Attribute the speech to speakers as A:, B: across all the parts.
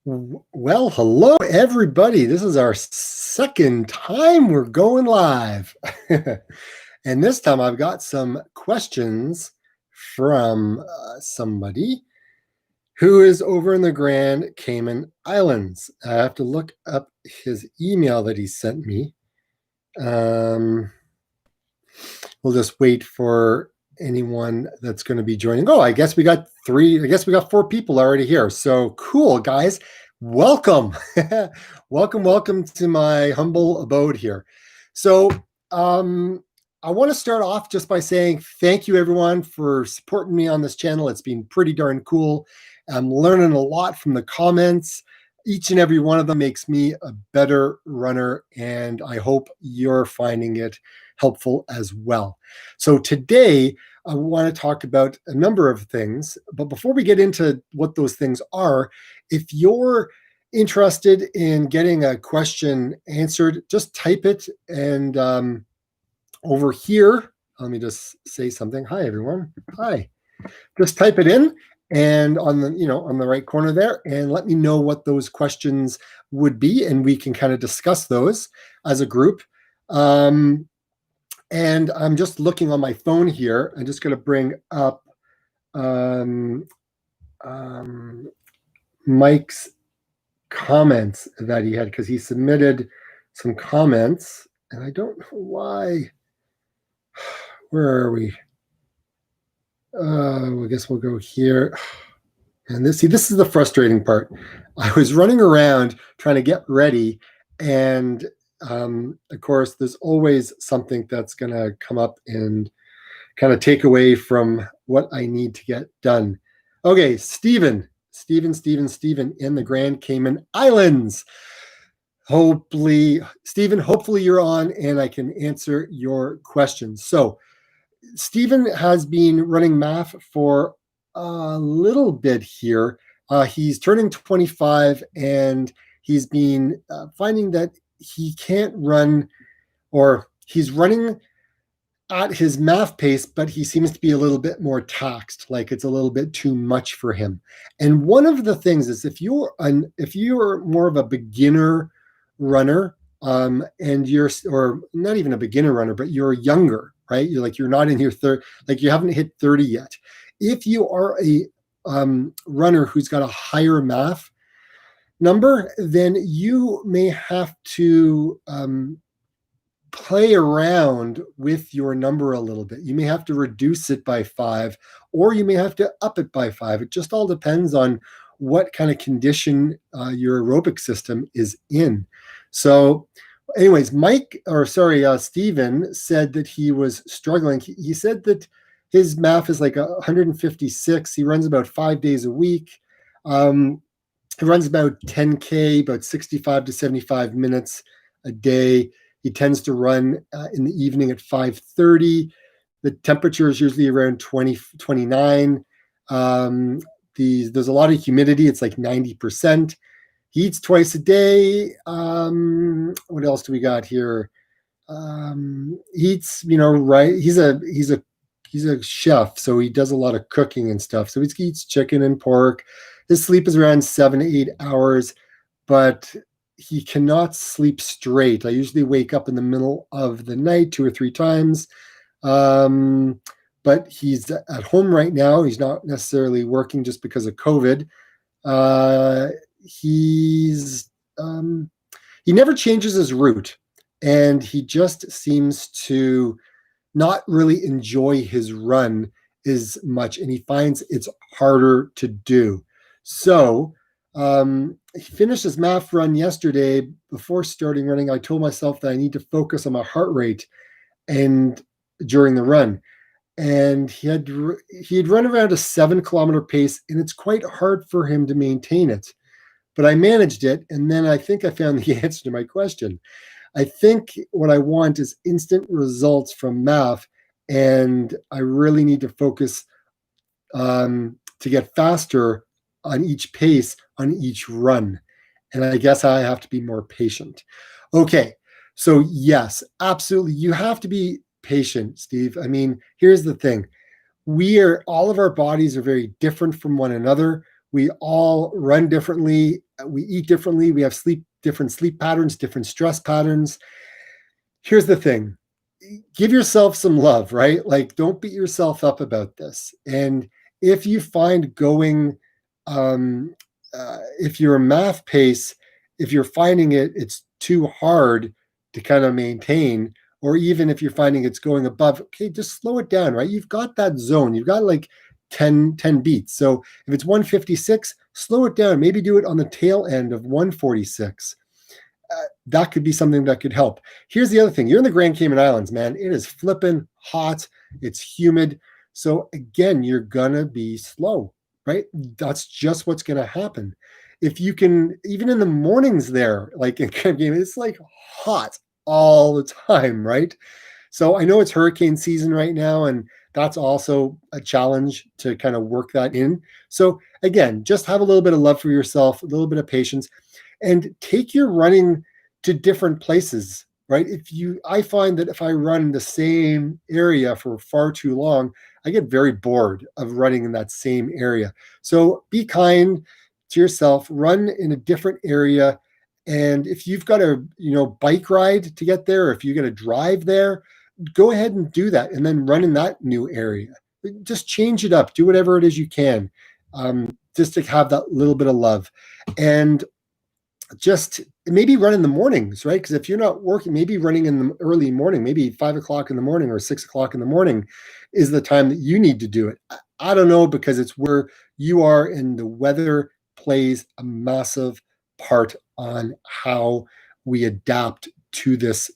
A: Well, hello everybody. This is our second time we're going live. And this time I've got some questions from somebody who is over in the Grand Cayman Islands. I have to look up his email that he sent me. We'll just wait for anyone that's going to be joining. Oh, I guess we got four people already here. So cool, guys. Welcome. welcome to my humble abode here. So I want to start off just by saying thank you everyone for supporting me on this channel. It's been pretty darn cool. I'm learning a lot from the comments. Each and every one of them makes me a better runner, and I hope you're finding it helpful as well. So today, I want to talk about a number of things, but before we get into what those things are, if you're interested in getting a question answered, just type it, and over here, let me just say something. Hi, everyone. Hi. Just type it in, and on the right corner there, and let me know what those questions would be, and we can kind of discuss those as a group. And I'm just looking on my phone here. I'm just going to bring up Mike's comments that he had, because he submitted some comments, and I don't know why. Where are we? I guess we'll go here. And this is the frustrating part. I was running around trying to get ready, and of course, there's always something that's going to come up and kind of take away from what I need to get done. Okay, Stephen in the Grand Cayman Islands. Hopefully, Stephen, hopefully you're on and I can answer your questions. So, Stephen has been running MAF for a little bit here. He's turning 25, and he's been finding that he can't run, or he's running at his MAF pace, but he seems to be a little bit more taxed, like it's a little bit too much for him. And one of the things is if you're more of a beginner runner, and or not even a beginner runner, but you're younger, right? You're not in your third, like you haven't hit 30 yet. If you are a runner who's got a higher MAF number, then you may have to play around with your number a little bit. You may have to reduce it by 5, or you may have to up it by 5. It just all depends on what kind of condition your aerobic system is in. So anyways, Stephen said that he was struggling. He said that his MAF is like 156. He runs about 5 days a week. He runs about 10K, about 65 to 75 minutes a day. He tends to run in the evening at 5:30. The temperature is usually around 20, 29. There's a lot of humidity. It's like 90%. He eats twice a day. What else do we got here? He eats, right. He's a chef, so he does a lot of cooking and stuff. So he eats chicken and pork. His sleep is around 7 to 8 hours, but he cannot sleep straight. I usually wake up in the middle of the night 2 or 3 times. But he's at home right now. He's not necessarily working just because of COVID. He never changes his route, and he just seems to not really enjoy his run as much, and he finds it's harder to do. So he finished his MAF run yesterday. Before starting running, I told myself that I need to focus on my heart rate and during the run. And he had run around a 7-kilometer pace, and it's quite hard for him to maintain it. But I managed it, and then I think I found the answer to my question. I think what I want is instant results from MAF, and I really need to focus to get faster on each pace, on each run. And I guess I have to be more patient. Okay, so yes, absolutely. You have to be patient, Steve. I mean, here's the thing. All of our bodies are very different from one another. We all run differently. We eat differently. We have different sleep patterns, different stress patterns. Here's the thing. Give yourself some love, right? Like, don't beat yourself up about this. And if you find going, if you're a math pace, if you're finding it's too hard to kind of maintain, or even if you're finding it's going above, okay, just slow it down, right? You've got that zone. You've got like 10 beats. So if it's 156, slow it down. Maybe do it on the tail end of 146. That could be something that could help. Here's the other thing. You're in the Grand Cayman Islands, man. It is flipping hot. It's humid. So again, you're going to be slow, right? That's just what's going to happen. If you can, even in the mornings there, like in Grand Cayman, it's like hot all the time, right? So I know it's hurricane season right now, and that's also a challenge to kind of work that in. So again, just have a little bit of love for yourself, a little bit of patience, and take your running to different places, right? I find that if I run the same area for far too long, I get very bored of running in that same area. So be kind to yourself, run in a different area. And if you've got a, bike ride to get there, or if you got to drive there, go ahead and do that and then run in that new area. Just change it up, do whatever it is you can, just to have that little bit of love. And just maybe run in the mornings, right? Because if you're not working, maybe running in the early morning, maybe 5 o'clock in the morning or 6 o'clock in the morning is the time that you need to do it. I don't know, because it's where you are, and the weather plays a massive part on how we adapt to this,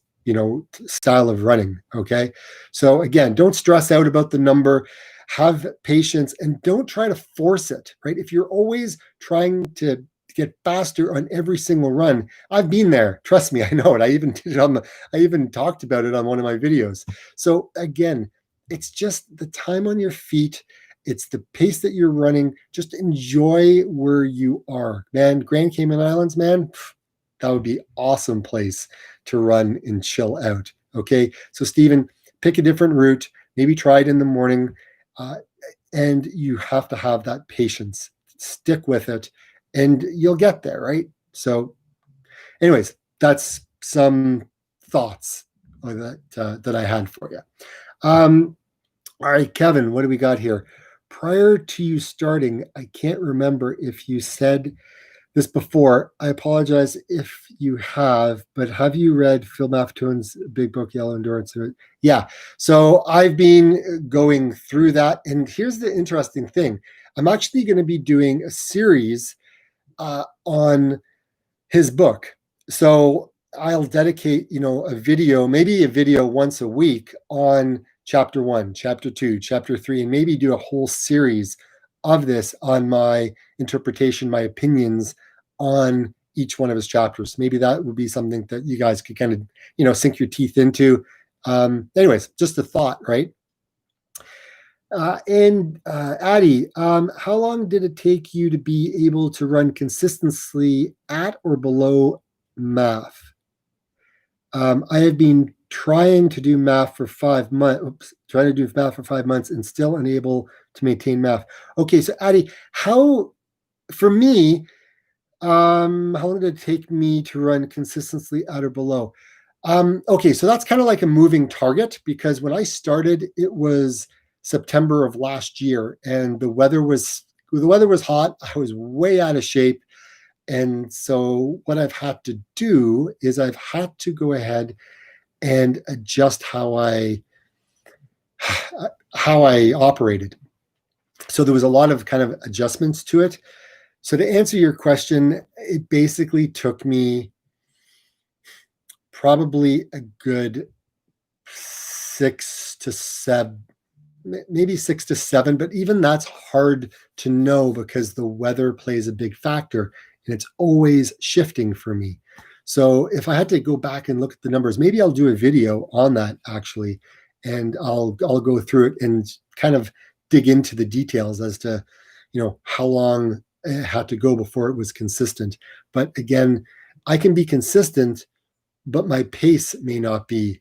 A: style of running. Okay. So again, don't stress out about the number, have patience, and don't try to force it, right? If you're always trying to get faster on every single run. I've been there. Trust me, I know it. I even talked about it on one of my videos. So again, it's just the time on your feet. It's the pace that you're running. Just enjoy where you are. Man, Grand Cayman Islands, man, that would be an awesome place to run and chill out. Okay. So Stephen, pick a different route. Maybe try it in the morning. And you have to have that patience. Stick with it, and you'll get there, right? So anyways, that's some thoughts that I had for you. All right, Kevin, what do we got here? Prior to you starting, I can't remember if you said this before. I apologize if you have, but have you read Phil Maffetone's big book, Yellow Endurance? Yeah. So I've been going through that. And here's the interesting thing. I'm actually going to be doing a series on his book. So I'll dedicate, maybe a video once a week on chapter 1, chapter 2, chapter 3, and maybe do a whole series of this on my interpretation, my opinions on each one of his chapters. Maybe that would be something that you guys could kind of, sink your teeth into. Anyways, just a thought, right? And Addie, how long did it take you to be able to run consistently at or below math? I have been trying to do math for 5 months, and still unable to maintain math. Okay, so Addie, for me, how long did it take me to run consistently at or below? Okay, so that's kind of like a moving target, because when I started, it was September of last year, and the weather was hot. I was way out of shape. And so what I've had to do is I've had to go ahead and adjust how I operated. So there was a lot of kind of adjustments to it. So to answer your question, it basically took me probably a good 6 to 7, maybe 6 to 7, but even that's hard to know because the weather plays a big factor and it's always shifting for me. So if I had to go back and look at the numbers, maybe I'll do a video on that actually, and I'll go through it and kind of dig into the details as to, how long it had to go before it was consistent. But again, I can be consistent, but my pace may not be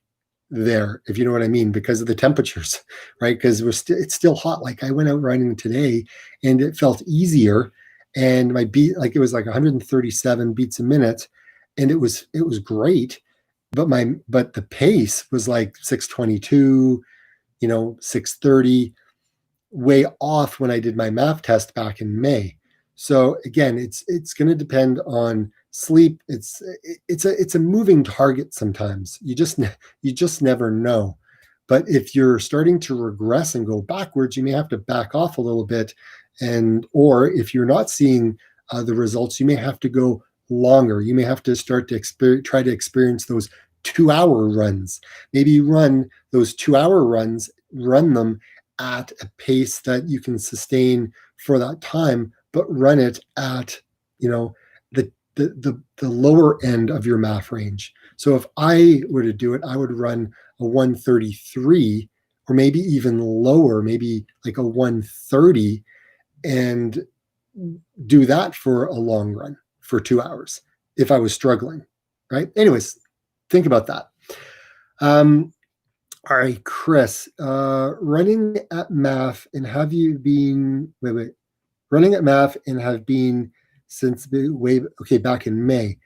A: there, if you know what I mean, because of the temperatures, right? Because it's still hot. Like I went out running today and it felt easier. and my beat, like, it was like 137 beats a minute, and it was great, but the pace was like 622, 630, way off when I did my math test back in May. So again, it's going to depend on sleep. It's a moving target sometimes. You just never know. But if you're starting to regress and go backwards, you may have to back off a little bit, or if you're not seeing the results, you may have to go longer. You may have to start to try to experience those 2 hour runs. Maybe you run those 2 hour runs, run them at a pace that you can sustain for that time, but run it at, the the lower end of your MAF range. So if I were to do it, I would run a 133, or maybe even lower, maybe like a 130, and do that for a long run for 2 hours if I was struggling, right? Anyways, think about that. All right, Chris, running at MAF, and have you been, wait, running at MAF and have been since back in May.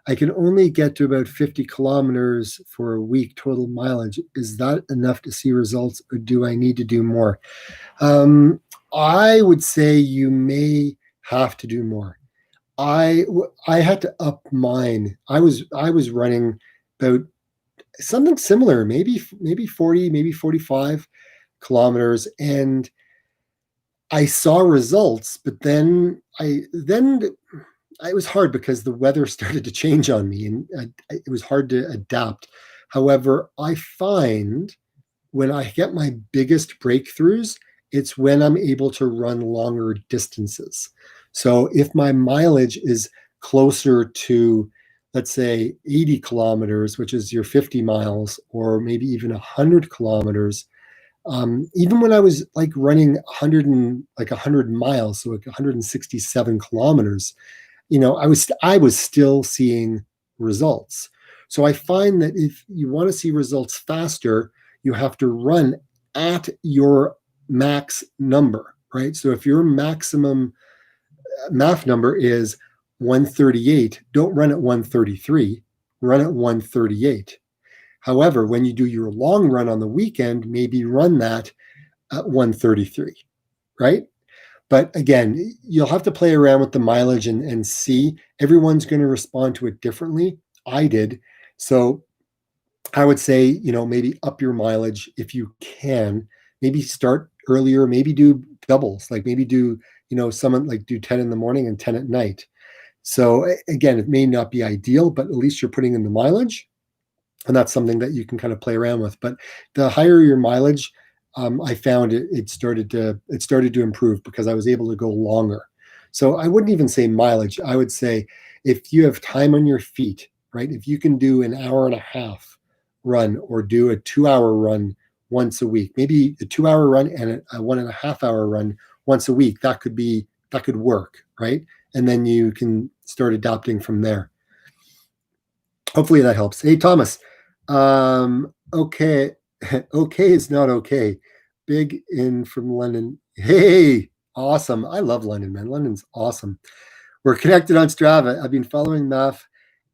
A: I can only get to about 50 kilometers for a week total mileage. Is that enough to see results, or do I need to do more? I would say you may have to do more. I had to up mine. I was running about something similar, maybe 40, maybe 45 kilometers, and I saw results, but then it was hard because the weather started to change on me, and it was hard to adapt. However, I find when I get my biggest breakthroughs, it's when I'm able to run longer distances. So if my mileage is closer to, let's say, 80 kilometers, which is your 50 miles, or maybe even 100 kilometers, even when I was like running 100 miles, so like 167 kilometers, I was still seeing results. So I find that if you want to see results faster, you have to run at your max number, right? So if your maximum MAF number is 138, don't run at 133, run at 138. However, when you do your long run on the weekend, maybe run that at 133, right? But again, you'll have to play around with the mileage and see. Everyone's going to respond to it differently. I did. So I would say, maybe up your mileage if you can. Maybe start earlier, maybe do doubles, like maybe do, someone like do 10 in the morning and 10 at night. So again, it may not be ideal, but at least you're putting in the mileage, and that's something that you can kind of play around with. But the higher your mileage, I found it started to improve because I was able to go longer. So I wouldn't even say mileage. I would say if you have time on your feet, right? If you can do an hour and a half run, or do a 2 hour run once a week, maybe a 2 hour run and a 1.5 hour run once a week, that could work, right? And then you can start adapting from there. Hopefully that helps. Hey, Thomas. Okay. Okay is not okay. Big in from London. Hey, awesome. I love London, man. London's awesome. We're connected on Strava. I've been following Maff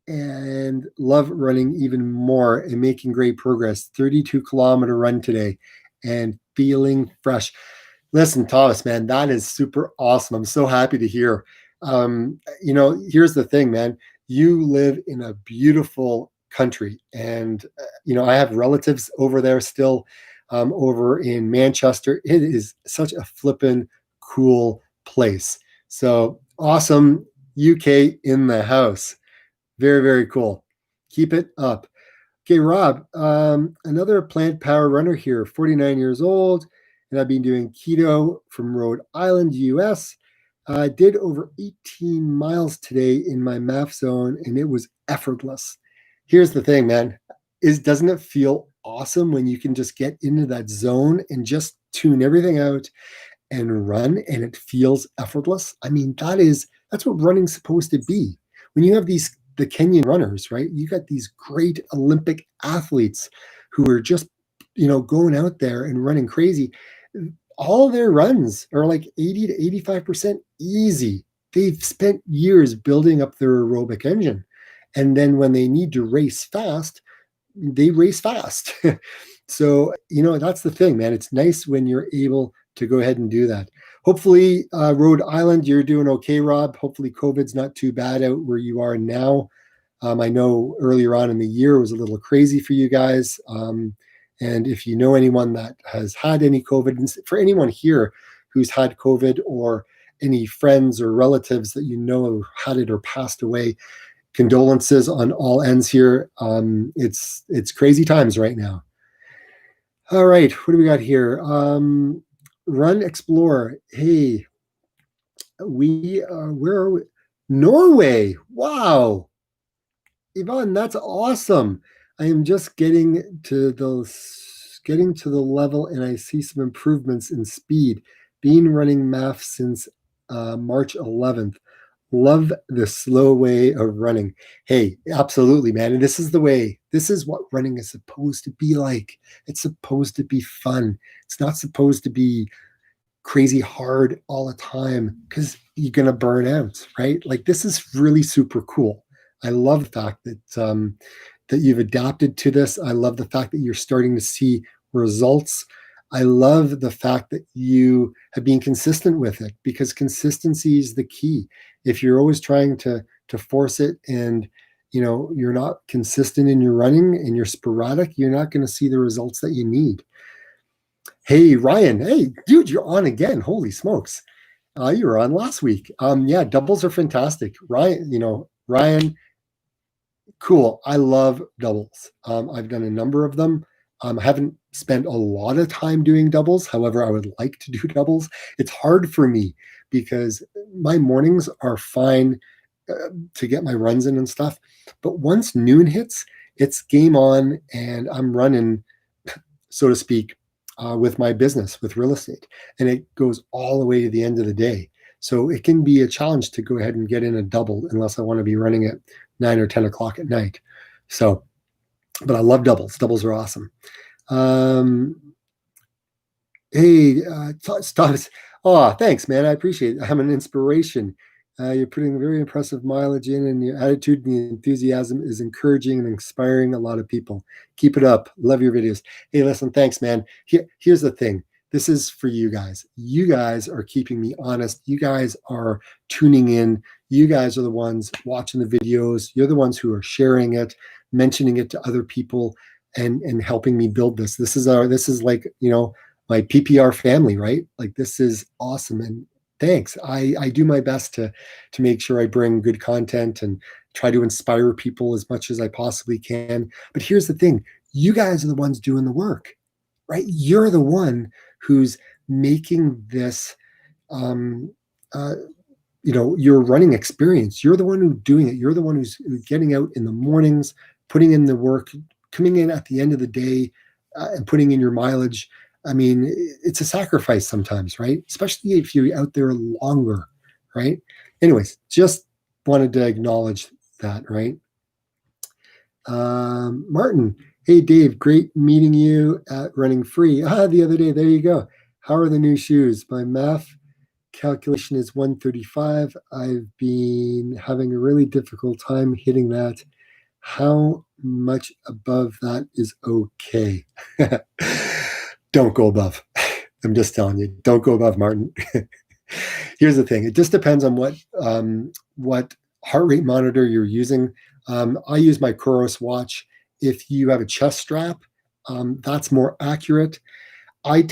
A: and love running even more and making great progress. 32-kilometer run today and feeling fresh. Listen, Thomas, man, that is super awesome. I'm so happy to hear. Here's the thing, man. You live in a beautiful country, and I have relatives over there still, over in Manchester. It is such a flippin' cool place. So awesome. UK in the house. Very, very cool. Keep it up. Okay, Rob, another plant power runner here, 49 years old, and I've been doing keto from Rhode Island, US. I did over 18 miles today in my MAF zone, and it was effortless. Here's the thing, man. Doesn't it feel awesome when you can just get into that zone and just tune everything out and run, and it feels effortless? I mean, that's what running's supposed to be. When you have the Kenyan runners, right? You got these great Olympic athletes who are just, going out there and running crazy. All their runs are like 80 to 85% easy, they've spent years building up their aerobic engine. And then when they need to race fast, they race fast. So, that's the thing, man. It's nice when you're able to go ahead and do that. Hopefully, Rhode Island, you're doing okay, Rob. Hopefully, COVID's not too bad out where you are now. I know earlier on in the year it was a little crazy for you guys. And if you know anyone that has had any COVID, and for anyone here who's had COVID, or any friends or relatives that you know had it or passed away, condolences on all ends here. It's crazy times right now. All right, what do we got here? Run Explore. Hey, where are we? Norway. Wow, Yvonne, that's awesome. I am just getting to the level, and I see some improvements in speed. Been running MAF since March 11th. Love the slow way of running. Hey, absolutely, man. And this is the way. This is what running is supposed to be like. It's supposed to be fun. It's not supposed to be crazy hard all the time, because you're going to burn out, right? Like, this is really super cool. I love the fact that you've adapted to this. I love the fact that you're starting to see results. I love the fact that you have been consistent with it, because consistency is the key. If you're always trying to force it, and you're not consistent in your running and you're sporadic, you're not going to see the results that you need. Hey, Ryan. Hey, dude, you're on again. Holy smokes. You were on last week. Yeah, doubles are fantastic. Ryan, cool. I love doubles. I've done a number of them. I haven't spent a lot of time doing doubles. However, I would like to do doubles. It's hard for me because my mornings are fine to get my runs in and stuff. But once noon hits, it's game on, and I'm running, so to speak, with my business, with real estate. And it goes all the way to the end of the day. So it can be a challenge to go ahead and get in a double unless I want to be running at 9 or 10 o'clock at night. So, but I love doubles. Doubles are awesome. Hey, Thomas. Oh, thanks, man. I appreciate it. I'm an inspiration. You're putting very impressive mileage in, and your attitude and the enthusiasm is encouraging and inspiring a lot of people. Keep it up. Love your videos. Hey, listen, thanks, man. Here's the thing. This is for you guys. You guys are keeping me honest. You guys are tuning in. You guys are the ones watching the videos. You're the ones who are sharing it, mentioning it to other people, and helping me build this. This is like, my PPR family, right? Like, this is awesome. And thanks. I do my best to make sure I bring good content and try to inspire people as much as I possibly can. But here's the thing. You guys are the ones doing the work, right? You're the one who's making this, your running experience. You're the one who's doing it. You're the one who's getting out in the mornings, putting in the work, coming in at the end of the day, and putting in your mileage. I mean, it's a sacrifice sometimes, right? Especially if you're out there longer, right? Anyways, just wanted to acknowledge that, right? Martin, hey, Dave, great meeting you at Running Free. The other day, there you go. How are the new shoes? My math calculation is 135. I've been having a really difficult time hitting that. How much above that is okay? Don't go above. I'm just telling you, don't go above, Martin. Here's the thing. It just depends on what heart rate monitor you're using. I use my Coros watch. If you have a chest strap, that's more accurate. My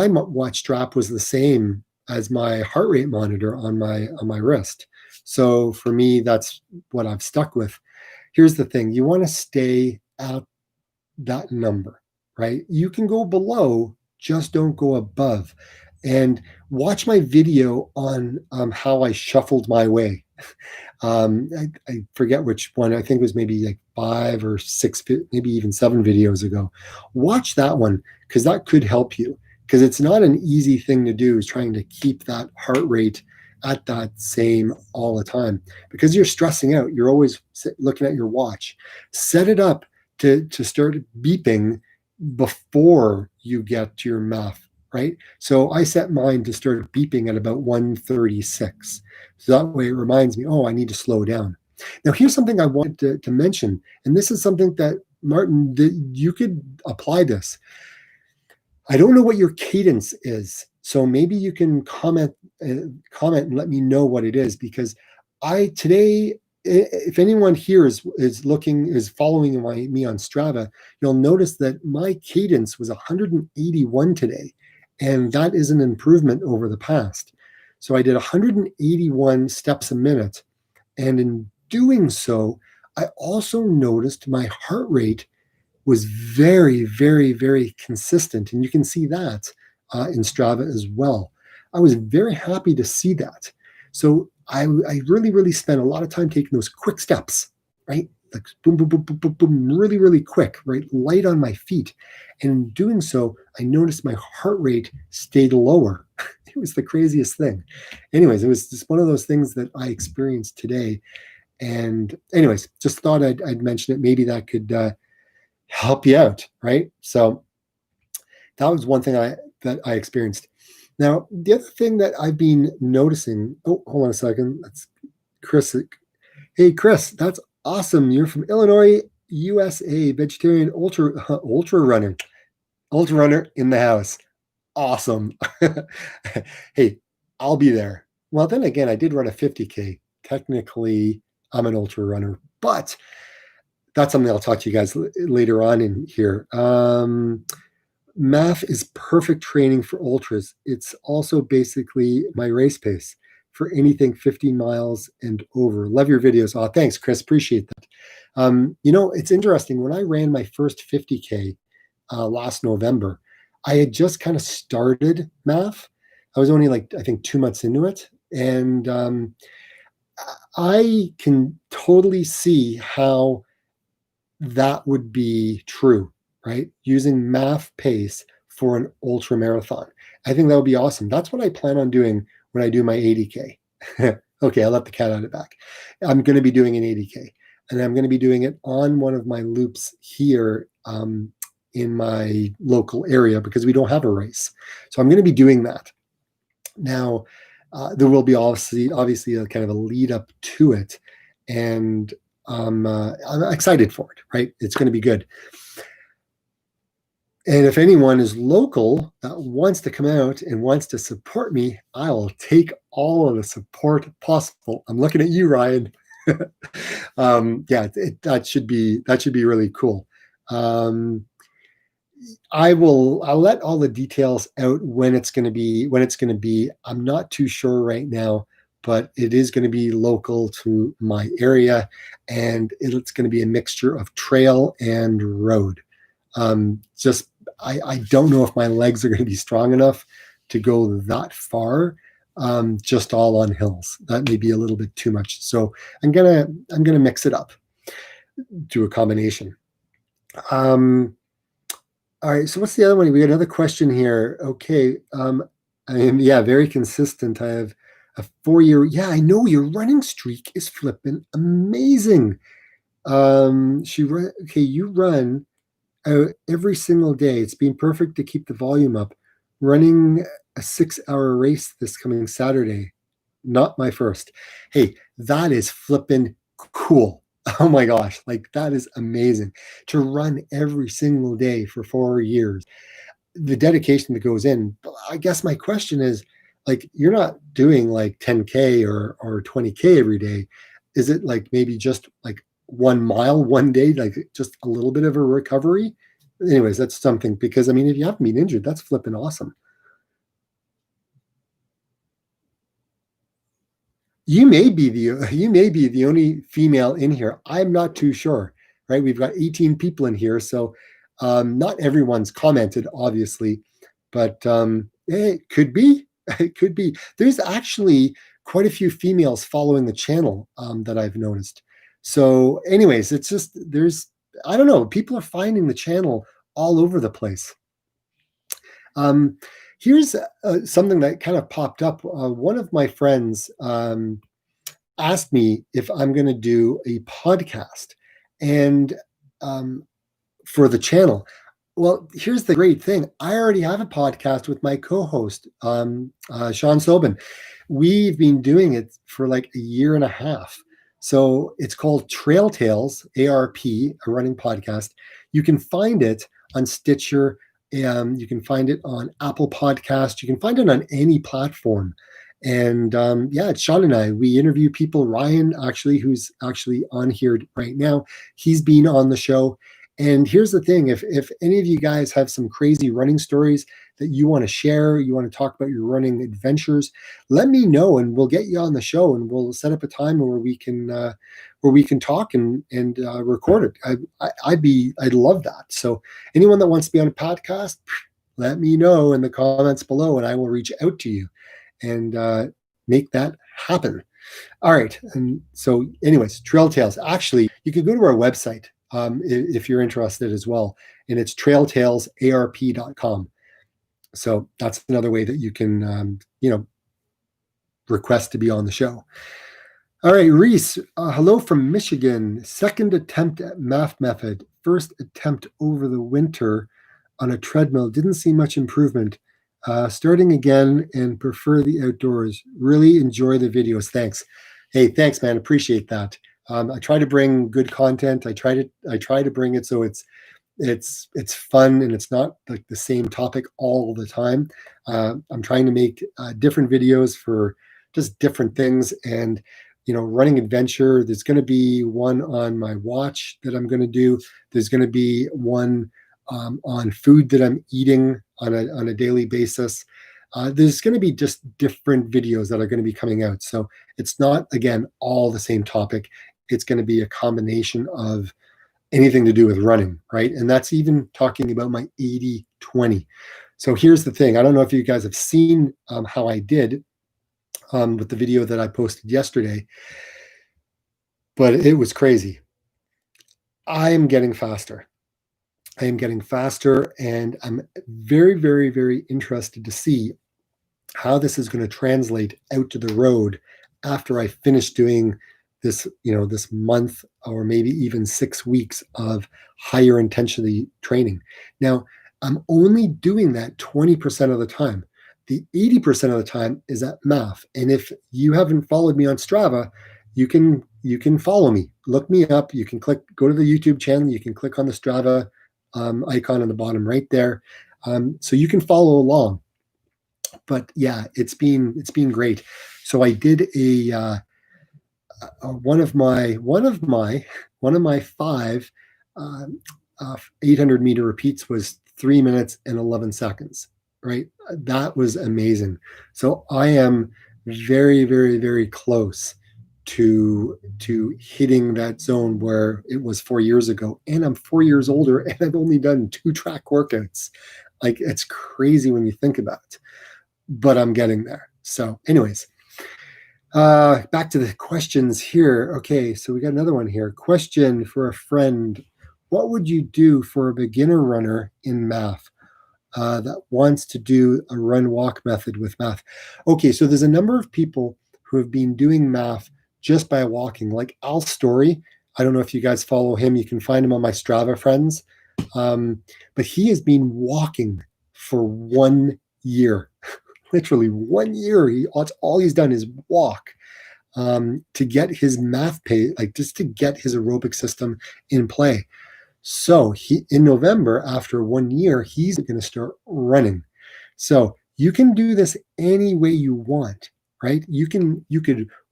A: watch strap was the same as my heart rate monitor on my wrist. So for me, that's what I've stuck with. Here's the thing. You want to stay at that number, right? You can go below, just don't go above. And watch my video on how I shuffled my way. I forget which one. I think it was maybe like 5 or 6, maybe even 7 videos ago. Watch that one, because that could help you, because it's not an easy thing to do, is trying to keep that heart rate at that same all the time, because you're stressing out. You're always looking at your watch. Set it up to start beeping before you get to your MAF, right? So I set mine to start beeping at about 1:36. So that way it reminds me, oh, I need to slow down. Now, here's something I wanted to mention, and this is something that, Martin, that you could apply this. I don't know what your cadence is, so maybe you can comment and let me know what it is, because I today, if anyone here is following me on Strava, you'll notice that my cadence was 181 today, and that is an improvement over the past. So I did 181 steps a minute, and in doing so, I also noticed my heart rate was very, very, very consistent. And you can see that in Strava as well. I was very happy to see that. So I really, really spent a lot of time taking those quick steps, right? Like boom, boom, boom, boom, boom, boom, really, really quick, right? Light on my feet. And in doing so, I noticed my heart rate stayed lower. It was the craziest thing. Anyways, it was just one of those things that I experienced today. And anyways, just thought I'd mention it. Maybe that could help you out, right? So that was one thing that I experienced. Now, the other thing that I've been noticing, oh, hold on a second. That's Chris. Hey, Chris, that's awesome. You're from Illinois, USA, vegetarian ultra runner in the house. Awesome. Hey, I'll be there. Well, then again, I did run a 50K. Technically, I'm an ultra runner, but that's something I'll talk to you guys later on in here. Math is perfect training for ultras. It's also basically my race pace for anything 50 miles and over. Love your videos. Oh, thanks, Chris. Appreciate that. It's interesting. When I ran my first 50K last November, I had just kind of started math. I was only I think 2 months into it. And I can totally see how that would be true, right? Using math pace for an ultra marathon. I think that would be awesome. That's what I plan on doing when I do my 80K. Okay, I'll let the cat out of the bag. I'm going to be doing an 80K, and I'm going to be doing it on one of my loops here in my local area because we don't have a race. So I'm going to be doing that. Now, there will be obviously a kind of a lead up to it, and I'm excited for it, right? It's going to be good. And if anyone is local that wants to come out and wants to support me, I will take all of the support possible. I'm looking at you, Ryan. That should be really cool. I'll let all the details out when it's going to be. I'm not too sure right now, but it is going to be local to my area, and it's going to be a mixture of trail and road. I don't know if my legs are going to be strong enough to go that far, just all on hills. That may be a little bit too much. So I'm gonna mix it up, do a combination. All right. So what's the other one? We got another question here. Okay. Very consistent. I have a 4-year. Yeah, I know your running streak is flipping amazing. You run every single day. It's been perfect to keep the volume up. Running a 6-hour race this coming Saturday. Not my first. Hey, that is flipping cool. Oh my gosh, that is amazing. To run every single day for 4 years. The dedication that goes in. I guess my question is, you're not doing 10K or 20K every day. Is it maybe just 1 mile one day, just a little bit of a recovery? Anyways, that's something, because if you haven't been injured, that's flipping awesome. You may be the only female in here. I'm not too sure, right? We've got 18 people in here, so not everyone's commented, obviously, but it could be. It could be. There's actually quite a few females following the channel that I've noticed. So, anyways, it's just I don't know. People are finding the channel all over the place. Here's something that kind of popped up. One of my friends asked me if I'm going to do a podcast and for the channel. Well, here's the great thing. I already have a podcast with my co-host, Sean Sobin. We've been doing it for like a year and a half. So it's called Trail Tales, ARP, a running podcast. You can find it on Stitcher. You can find it on Apple Podcast. You can find it on any platform. And yeah, it's Sean and I. We interview people. Ryan, actually, who's actually on here right now, he's been on the show. And here's the thing, if any of you guys have some crazy running stories that you want to share, you want to talk about your running adventures, let me know and we'll get you on the show and we'll set up a time where we can talk and record it. I'd love that. So anyone that wants to be on a podcast, let me know in the comments below and I will reach out to you and make that happen. All right. And so, anyways, Trail Tales. Actually, you can go to our website if you're interested as well. And it's trailtailsarp.com. So that's another way that you can, request to be on the show. All right, Reese, hello from Michigan. Second attempt at Math Method. First attempt over the winter on a treadmill. Didn't see much improvement. Starting again and prefer the outdoors. Really enjoy the videos. Thanks. Hey, thanks, man. Appreciate that. I try to bring good content. I try to bring it so it's fun and it's not like the same topic all the time. I'm trying to make different videos for just different things. And running adventure. There's going to be one on my watch that I'm going to do. There's going to be one on food that I'm eating on a daily basis. There's going to be just different videos that are going to be coming out. So it's not, again, all the same topic. It's going to be a combination of anything to do with running, right? And that's even talking about my 80-20. So here's the thing. I don't know if you guys have seen how I did with the video that I posted yesterday, but it was crazy. I am getting faster. And I'm very, very, very interested to see how this is going to translate out to the road after I finish doing this, this month or maybe even 6 weeks of higher intensity training. Now, I'm only doing that 20% of the time. The 80% of the time is at math. And if you haven't followed me on Strava, you can follow me. Look me up. You can go to the YouTube channel. You can click on the Strava icon on the bottom right there, so you can follow along. But yeah, it's been great. So I did one of my 5 800-meter repeats was 3 minutes and 11 seconds. Right, that was amazing. So I am very, very, very close to hitting that zone where it was 4 years ago, and I'm 4 years older and I've only done 2 track workouts. Like, it's crazy when you think about it, but I'm getting there. So anyways, back to the questions here. Okay, so we got another one here. Question for a friend: what would you do for a beginner runner in math that wants to do a run walk method with math? Okay, so there's a number of people who have been doing math just by walking, like Al Story. I don't know if you guys follow him. You can find him on my Strava friends. But he has been walking for 1 year, literally 1 year. That's all he's done is walk to get his math pay, like just to get his aerobic system in play. So in November, after 1 year, he's going to start running. So you can do this any way you want, right? You could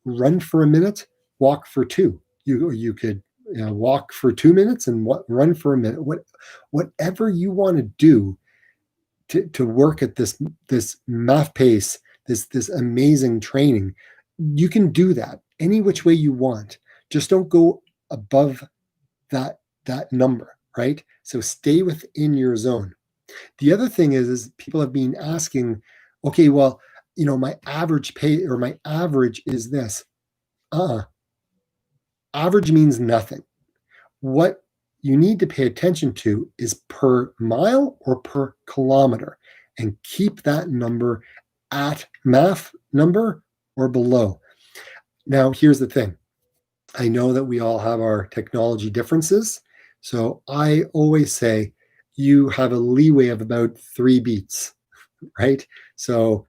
A: run for a minute, walk for 2. You could walk for 2 minutes and run for a minute. Whatever you want to do to work at this math pace, this amazing training, you can do that any which way you want. Just don't go above that number, right? So stay within your zone. The other thing is people have been asking, okay, well, my average pay or my average is this. Average means nothing. What you need to pay attention to is per mile or per kilometer, and keep that number at math number or below. Now, here's the thing. I know that we all have our technology differences. So I always say, you have a leeway of about 3 beats, right? So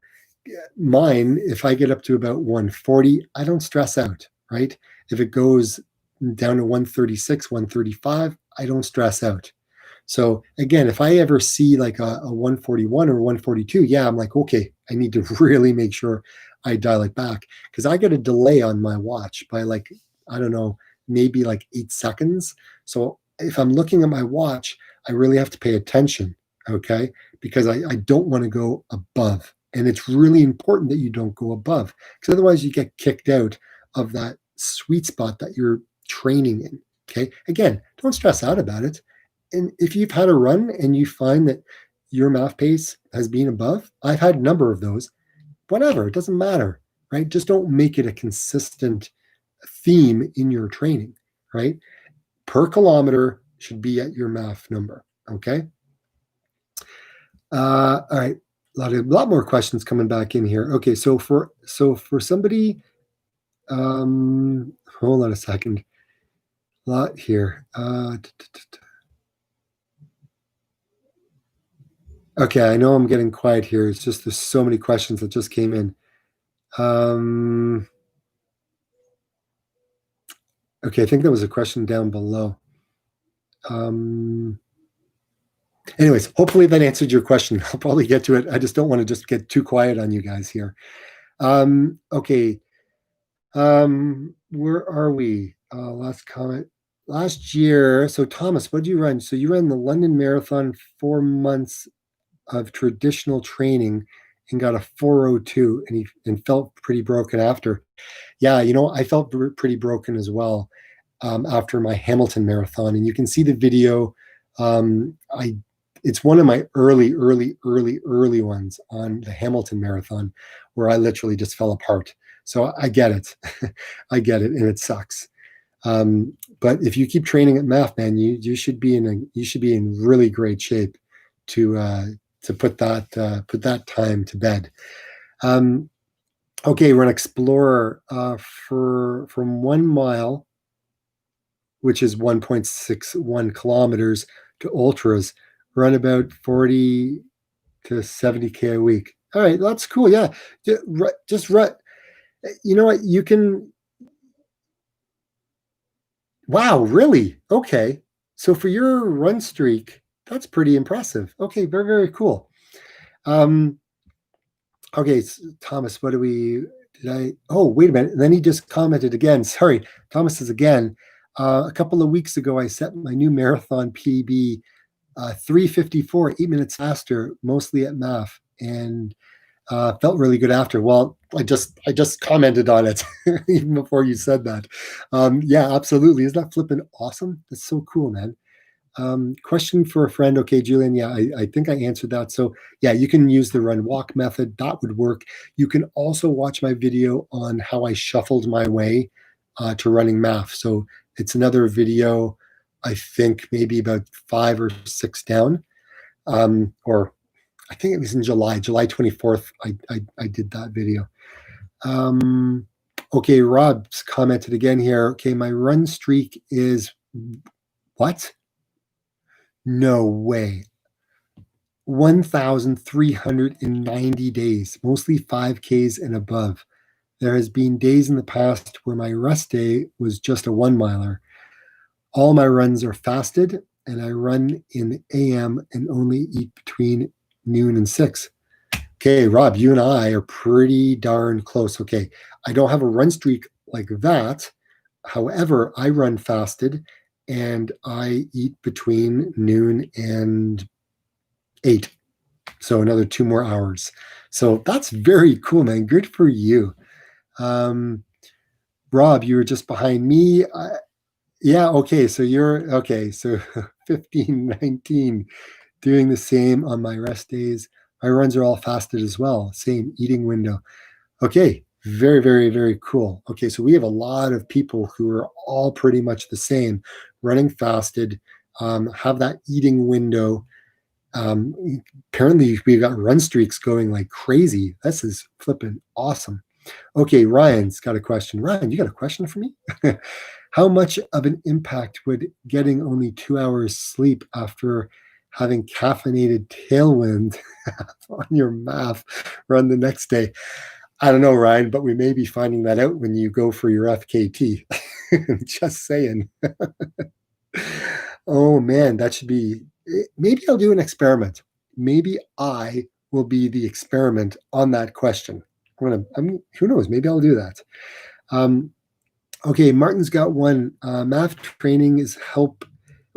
A: mine, if I get up to about 140, I don't stress out, right? If it goes down to 136, 135, I don't stress out. So again, if I ever see like a 141 or 142, yeah, I'm like, okay, I need to really make sure I dial it back because I get a delay on my watch by like, I don't know, maybe like 8 seconds. So if I'm looking at my watch, I really have to pay attention, okay? Because I don't want to go above. And it's really important that you don't go above because otherwise you get kicked out of that sweet spot that you're training in. Okay. Again, don't stress out about it. And if you've had a run and you find that your math pace has been above, I've had a number of those, whatever, it doesn't matter, right? Just don't make it a consistent theme in your training, right? Per kilometer should be at your math number, okay? All right, a lot more questions coming back in here. Okay, so for somebody, hold on a second, a lot here. Okay, I know I'm getting quiet here. It's just there's so many questions that just came in. Okay, I think there was a question down below. Anyways, hopefully that answered your question. I'll probably get to it. I just don't want to just get too quiet on you guys here. Okay. Where are we? Last comment. Last year, so Thomas, what did you run? So you ran the London Marathon, 4 months of traditional training and got a 4:02 and felt pretty broken after. Yeah, I felt pretty broken as well, after my Hamilton marathon, and you can see the video. I It's one of my early ones on the Hamilton marathon where I literally just fell apart. So I get it, I get it, and it sucks. But if you keep training at math, man, you should be in really great shape to put that time to bed. Okay, we're an explorer from 1 mile, which is 1.61 kilometers, to ultras, run about 40 to 70K a week. All right, that's cool. Yeah, just run. You know what? You can. Wow, really? Okay. So for your run streak, that's pretty impressive. Okay, very, very cool. Um, okay, Thomas, what do we did I oh, wait a minute. And then he just commented again. Sorry, Thomas says again. A couple of weeks ago, I set my new marathon PB, 3:54, 8 minutes faster, mostly at MAF, and felt really good after. Well, I just commented on it even before you said that. Yeah, absolutely. Isn't that flipping awesome? That's so cool, man. Question for a friend. Okay, Julian. Yeah, I think I answered that. So yeah, you can use the run walk method. That would work. You can also watch my video on how I shuffled my way to running math. So it's another video. I think maybe about 5 or 6 down, or I think it was in July 24th. I did that video. Okay, Rob's commented again here. Okay, my run streak is what? No way. 1,390 days, mostly 5Ks and above. There has been days in the past where my rest day was just a 1 miler. All my runs are fasted, and I run in the AM and only eat between noon and 6. Okay, Rob, you and I are pretty darn close. Okay, I don't have a run streak like that. However, I run fasted and I eat between noon and 8. So another 2 more hours. So that's very cool, man. Good for you. Um, Rob, you were just behind me. Yeah, okay. So you're okay. So 15, 19, doing the same on my rest days. My runs are all fasted as well. Same eating window. Okay. Very, very, very cool. Okay. So we have a lot of people who are all pretty much the same, running fasted, have that eating window. Um, Apparently, we've got run streaks going like crazy. This is flipping awesome. Okay, Ryan's got a question. Ryan, you got a question for me? How much of an impact would getting only 2 hours sleep after having caffeinated tailwind on your MAF run the next day. I don't know, Ryan, but we may be finding that out when you go for your FKT. Just saying. Oh man, that should be. Maybe I'll do an experiment. Maybe I will be the experiment on that question. Who knows? Maybe I'll do that. Um, okay, Martin's got one. MAF training is help.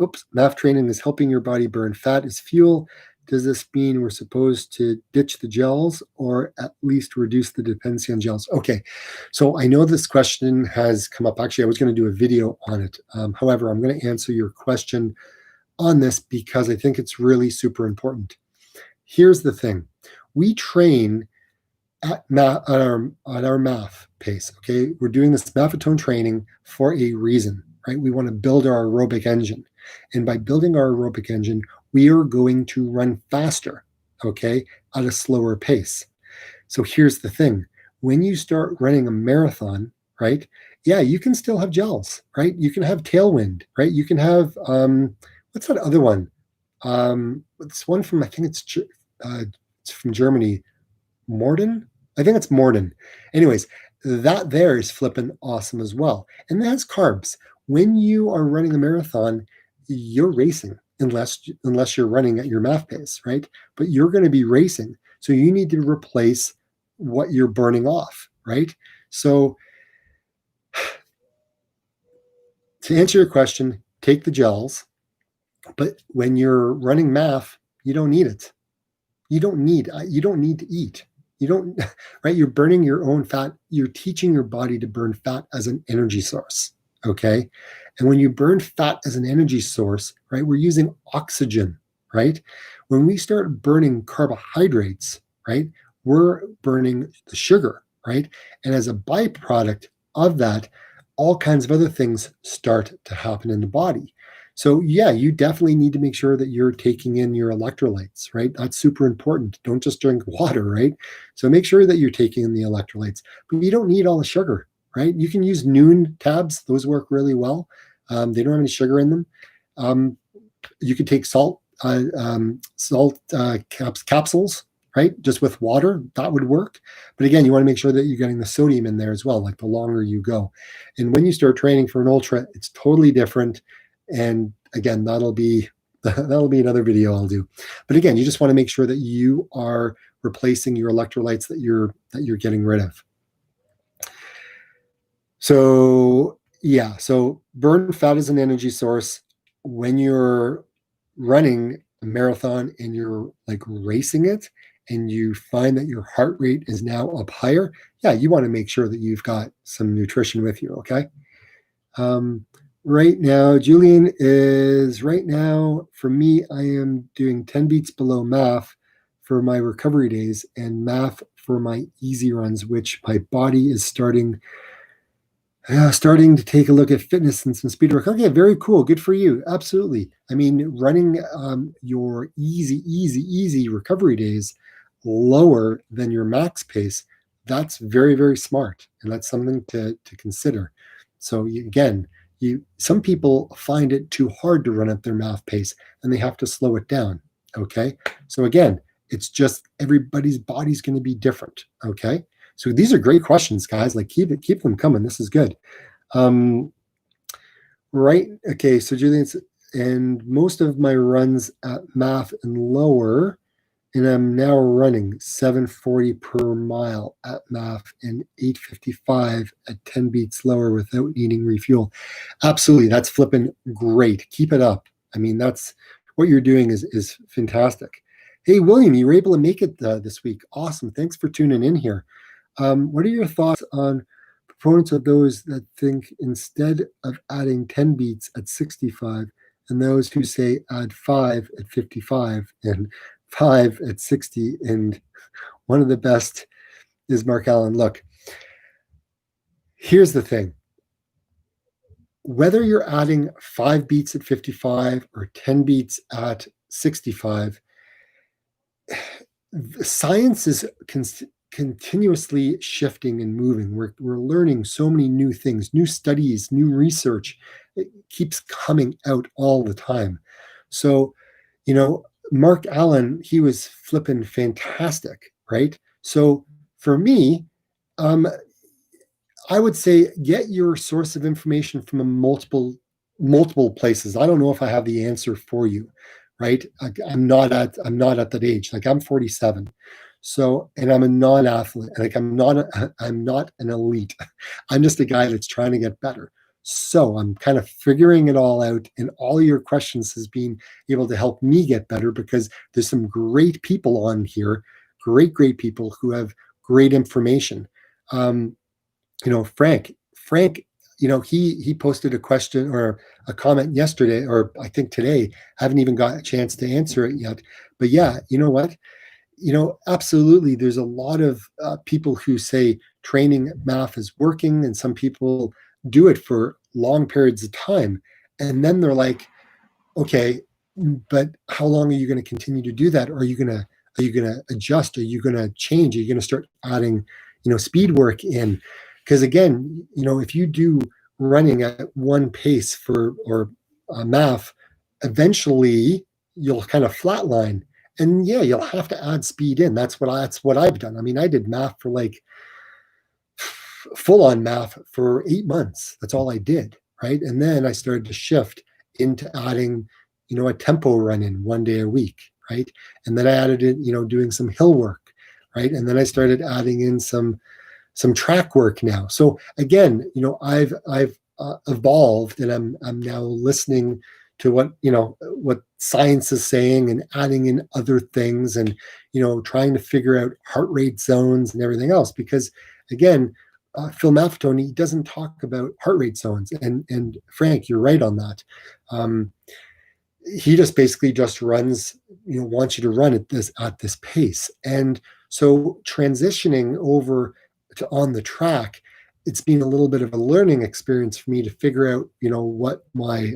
A: Oops, MAF training is helping your body burn fat as fuel. Does this mean we're supposed to ditch the gels or at least reduce the dependency on gels? Okay, so I know this question has come up. Actually, I was going to do a video on it. However, I'm going to answer your question on this because I think it's really super important. Here's the thing. We train at our MAF pace, okay? We're doing this Maffetone training for a reason, right? We want to build our aerobic engine. And by building our aerobic engine, we are going to run faster, okay, at a slower pace. So here's the thing. When you start running a marathon, right? Yeah, you can still have gels, right? You can have tailwind, right? You can have what's that other one? It's one from, I think it's from Germany, Morden. I think it's Morden. Anyways, that there is flipping awesome as well. And that's carbs. When you are running a marathon, you're racing unless you're running at your MAF pace, right? But you're going to be racing. So you need to replace what you're burning off, right? So to answer your question, take the gels. But when you're running MAF, you don't need it. You don't need to eat. You don't, right? You're burning your own fat. You're teaching your body to burn fat as an energy source. Okay. And when you burn fat as an energy source, right, we're using oxygen, right? When we start burning carbohydrates, right, we're burning the sugar, right? And as a byproduct of that, all kinds of other things start to happen in the body. So yeah, you definitely need to make sure that you're taking in your electrolytes, right? That's super important. Don't just drink water, right? So make sure that you're taking in the electrolytes, but you don't need all the sugar, right? You can use Noon tabs; those work really well. They don't have any sugar in them. You could take capsules, right? Just with water, that would work. But again, you want to make sure that you're getting the sodium in there as well, like the longer you go. And when you start training for an ultra, it's totally different. And again, that'll be another video I'll do. But again, you just want to make sure that you are replacing your electrolytes that you're getting rid of. So yeah, so burn fat as an energy source. When you're running a marathon and you're like racing it and you find that your heart rate is now up higher, yeah, you want to make sure that you've got some nutrition with you, okay? Right now, Julian is right now, for me, I am doing 10 beats below MAF for my recovery days and MAF for my easy runs, which my body is starting to take a look at fitness and some speed work. Okay, very cool. Good for you. Absolutely. I mean, running your easy recovery days lower than your max pace, that's very, very smart. And that's something to consider. So again, some people find it too hard to run at their MAF pace and they have to slow it down. Okay. So again, it's just everybody's body's going to be different. Okay. So these are great questions, guys. Like keep them coming. This is good. Right. Okay. So Julian, and most of my runs at MAF and lower, and I'm now running 740 per mile at MAF and 855 at 10 beats lower without needing refuel. Absolutely. That's flipping great. Keep it up. I mean, that's what you're doing is fantastic. Hey, William, you were able to make it this week. Awesome. Thanks for tuning in here. What are your thoughts on proponents of those that think instead of adding 10 beats at 65 and those who say add 5 at 55 and 5 at 60? And one of the best is Mark Allen. Look, here's the thing. Whether you're adding 5 beats at 55 or 10 beats at 65, science is continuously shifting and moving. We're learning so many new things, new studies, new research. It keeps coming out all the time. So Mark Allen, he was flipping fantastic, right? So for me, um, I would say get your source of information from a multiple places. I don't know if I have the answer for you, right? I'm not at that age. Like I'm 47. So, and I'm a non-athlete. Like I'm not an elite. I'm just a guy that's trying to get better. So I'm kind of figuring it all out, and all your questions has been able to help me get better because there's some great people on here, great people who have great information. Um, Frank, he posted a question or a comment yesterday, or I think today. I haven't even got a chance to answer it yet. But yeah, you know what? Absolutely. There's a lot of people who say training math is working, and some people do it for long periods of time. And then they're like, okay, but how long are you going to continue to do that? Or are you going to adjust? Are you going to change? Are you going to start adding, speed work in? Because again, if you do running at one pace for or math, eventually you'll kind of flatline. And yeah, you'll have to add speed in. That's what I've done. I mean, I did math for like full on math for 8 months. That's all I did. Right. And then I started to shift into adding, a tempo run in 1 day a week. Right. And then I added in, doing some hill work. Right. And then I started adding in some track work now. So again, I've evolved, and I'm now listening to what science is saying and adding in other things, and trying to figure out heart rate zones and everything else. Because again, Phil Maffetone, he doesn't talk about heart rate zones, and Frank, you're right on that. Um, he just basically just runs, wants you to run at this pace. And so transitioning over to on the track, it's been a little bit of a learning experience for me to figure out, what my,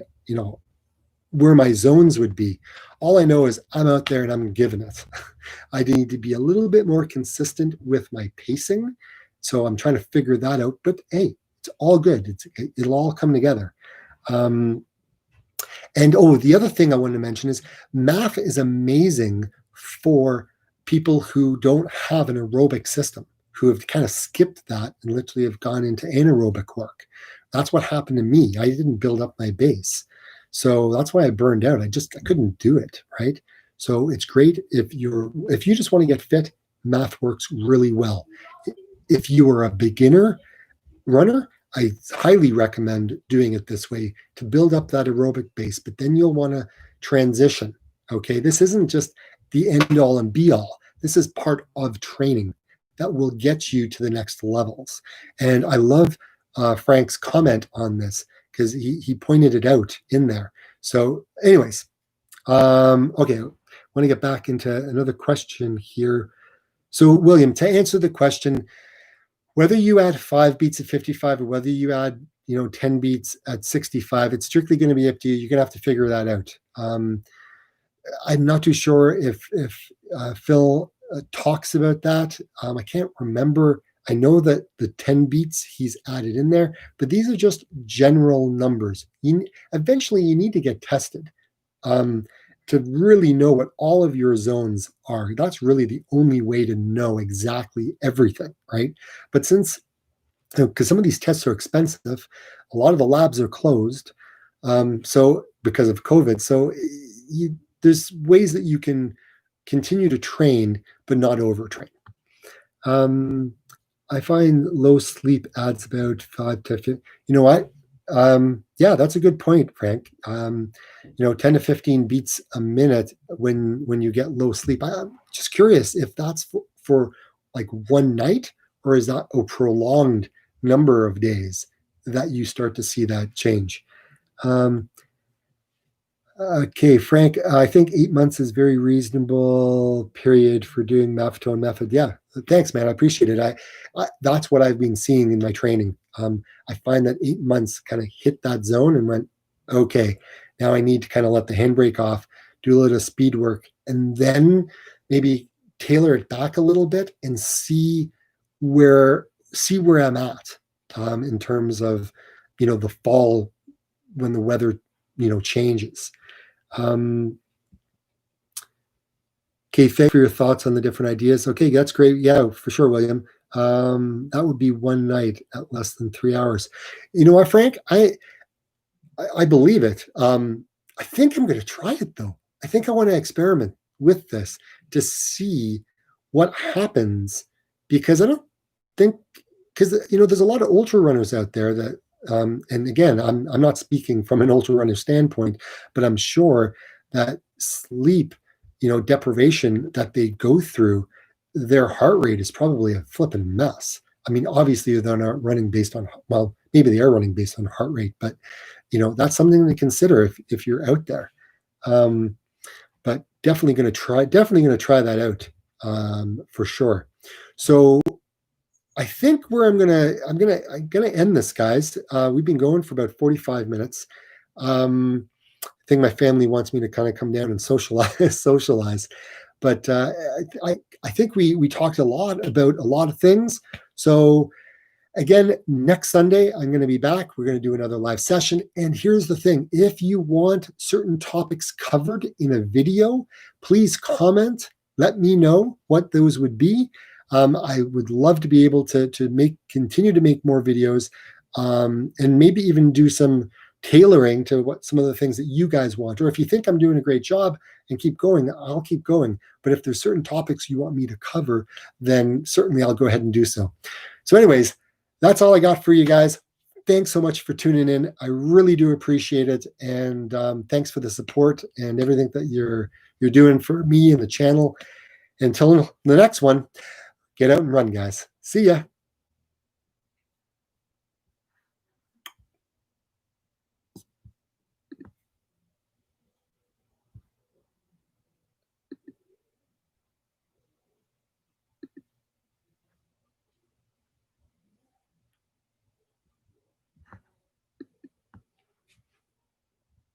A: where my zones would be. All I know is I'm out there and I'm giving it. I need to be a little bit more consistent with my pacing. So I'm trying to figure that out. But hey, it's all good. It'll all come together. Um, and the other thing I wanted to mention is math is amazing for people who don't have an aerobic system, who have kind of skipped that and literally have gone into anaerobic work. That's what happened to me. I didn't build up my base. So that's why I burned out. I couldn't do it, right? So it's great if you just want to get fit, math works really well. If you are a beginner runner, I highly recommend doing it this way to build up that aerobic base, but then you'll want to transition. Okay. This isn't just the end all and be all. This is part of training that will get you to the next levels. And I love Frank's comment on this because he pointed it out in there. So, anyways, okay, I want to get back into another question here. So, William, to answer the question, whether you add 5 beats at 55 or whether you add 10 beats at 65, it's strictly going to be up to you. You're going to have to figure that out. I'm not too sure if Phil talks about that. I can't remember. I know that the 10 beats he's added in there, but these are just general numbers. Eventually you need to get tested um, to really know what all of your zones are. That's really the only way to know exactly everything, right? But since, because some of these tests are expensive, a lot of the labs are closed. So because of COVID, so there's ways that you can continue to train but not overtrain. Um, I find low sleep adds about 5 to 15. You know what? Yeah, that's a good point, Frank. 10 to 15 beats a minute when you get low sleep. I'm just curious if that's for like one night, or is that a prolonged number of days that you start to see that change? Um, Okay, Frank, I think 8 months is very reasonable period for doing Maffetone method. Yeah, thanks, man. I appreciate it. That's what I've been seeing in my training. I find that 8 months kind of hit that zone and went, okay, now I need to kind of let the handbrake off, do a little speed work, and then maybe tailor it back a little bit and see where I'm at in terms of the fall when the weather changes. Um, Okay, thanks for your thoughts on the different ideas. Okay, that's great. Yeah, for sure, William. That would be one night at less than 3 hours. You know what, Frank? I believe it. I think I'm going to try it though. I think I want to experiment with this to see what happens because I don't think because there's a lot of ultra runners out there that and again I'm not speaking from an ultra runner standpoint, but I'm sure that sleep deprivation that they go through, their heart rate is probably a flipping mess. I mean, obviously they're not running based on, well, maybe they are running based on heart rate, but that's something to consider if you're out there. But definitely going to try that out for sure. So I think where I'm gonna end this, guys. We've been going for about 45 minutes. I think my family wants me to kind of come down and socialize. But I think we talked a lot about a lot of things. So again, next Sunday, I'm going to be back. We're going to do another live session. And here's the thing. If you want certain topics covered in a video, please comment. Let me know what those would be. I would love to be able to continue to make more videos and maybe even do some tailoring to what some of the things that you guys want. Or if you think I'm doing a great job and keep going, I'll keep going. But if there's certain topics you want me to cover, then certainly I'll go ahead and do so. So anyways, that's all I got for you guys. Thanks so much for tuning in. I really do appreciate it. And thanks for the support and everything that you're doing for me and the channel. Until the next one, get out and run, guys. See ya.